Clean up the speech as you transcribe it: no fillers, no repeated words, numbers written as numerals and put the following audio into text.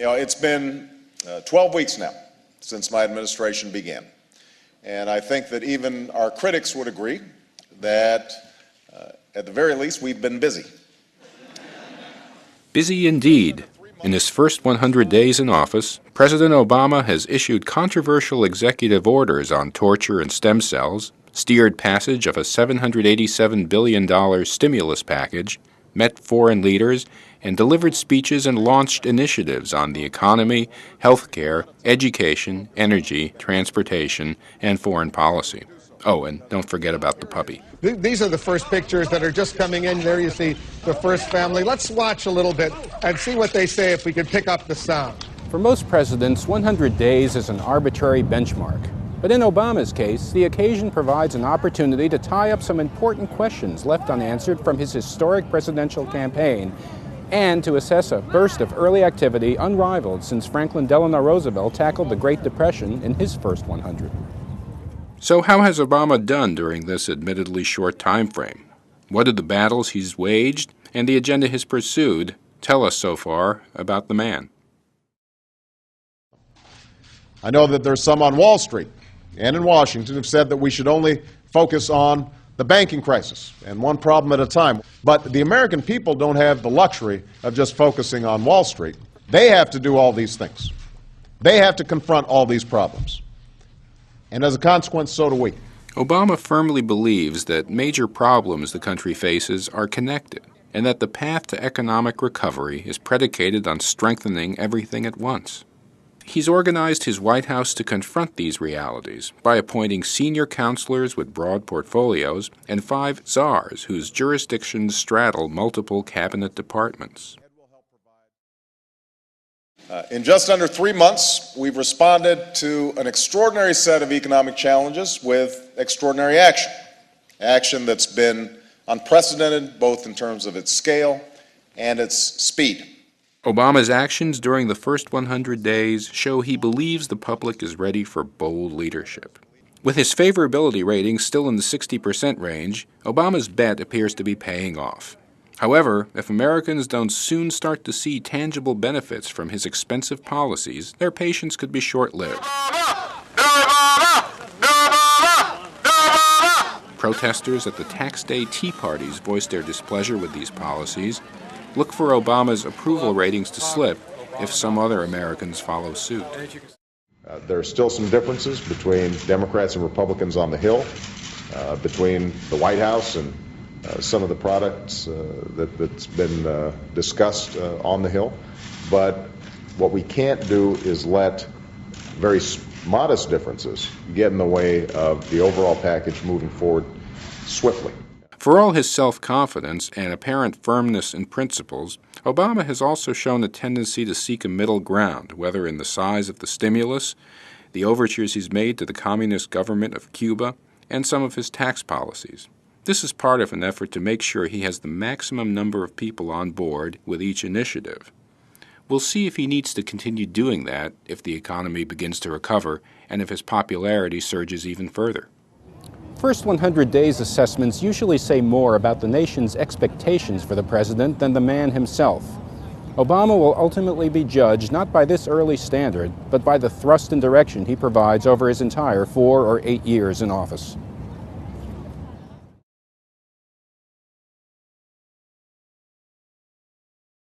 It's been 12 weeks now since my administration began, and I think that even our critics would agree that, at the very least, we've been busy. Busy indeed. In his first 100 days in office, President Obama has issued controversial executive orders on torture and stem cells, steered passage of a $787 billion stimulus package, met foreign leaders, and delivered speeches and launched initiatives on the economy, health care, education, energy, transportation, and foreign policy. Oh, and don't forget about the puppy. These are the first pictures that are just coming in. There you see the first family. Let's watch a little bit and see what they say if we can pick up the sound. For most presidents, 100 days is an arbitrary benchmark. But in Obama's case, the occasion provides an opportunity to tie up some important questions left unanswered from his historic presidential campaign and to assess a burst of early activity unrivaled since Franklin Delano Roosevelt tackled the Great Depression in his first 100. So how has Obama done during this admittedly short time frame? What did the battles he's waged and the agenda he's pursued tell us so far about the man? I know that there's some on Wall Street and in Washington who've said that we should only focus on the banking crisis and one problem at a time. But the American people don't have the luxury of just focusing on Wall Street. They have to do all these things. They have to confront all these problems. And as a consequence, so do we. Obama firmly believes that major problems the country faces are connected, and that the path to economic recovery is predicated on strengthening everything at once. He's organized his White House to confront these realities by appointing senior counselors with broad portfolios and 5 czars whose jurisdictions straddle multiple cabinet departments. In just under 3 months, we've responded to an extraordinary set of economic challenges with extraordinary action. Action that's been unprecedented both in terms of its scale and its speed. Obama's actions during the first 100 days show he believes the public is ready for bold leadership. With his favorability rating still in the 60% range, Obama's bet appears to be paying off. However, if Americans don't soon start to see tangible benefits from his expensive policies, their patience could be short-lived. Protesters at the tax day tea parties voiced their displeasure with these policies. Look for Obama's approval ratings to slip if some other Americans follow suit. There are still some differences between Democrats and Republicans on the Hill, between the White House and some of the products that's been discussed on the Hill. But what we can't do is let very modest differences get in the way of the overall package moving forward swiftly. For all his self-confidence and apparent firmness in principles, Obama has also shown a tendency to seek a middle ground, whether in the size of the stimulus, the overtures he's made to the communist government of Cuba, and some of his tax policies. This is part of an effort to make sure he has the maximum number of people on board with each initiative. We'll see if he needs to continue doing that if the economy begins to recover and if his popularity surges even further. First 100 days assessments usually say more about the nation's expectations for the president than the man himself. Obama will ultimately be judged not by this early standard, but by the thrust and direction he provides over his entire 4 or 8 years in office.